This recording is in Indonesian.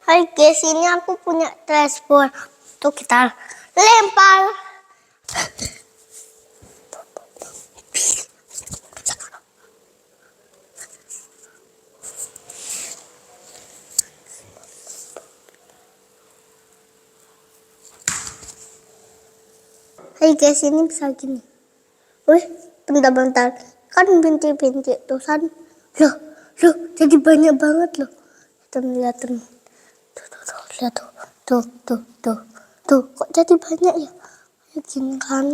Hai guys, ini aku punya transport. Tuh kita lempar. Hai guys, ini bisa gini. Wih, bentar-bentar. Kan bintik-bintik tuh kan. Loh, jadi banyak banget loh. Kita lihat tuh. Tuh, lihat tuh. Tuh. Tuh, kok jadi banyak ya? Kayak gini kan.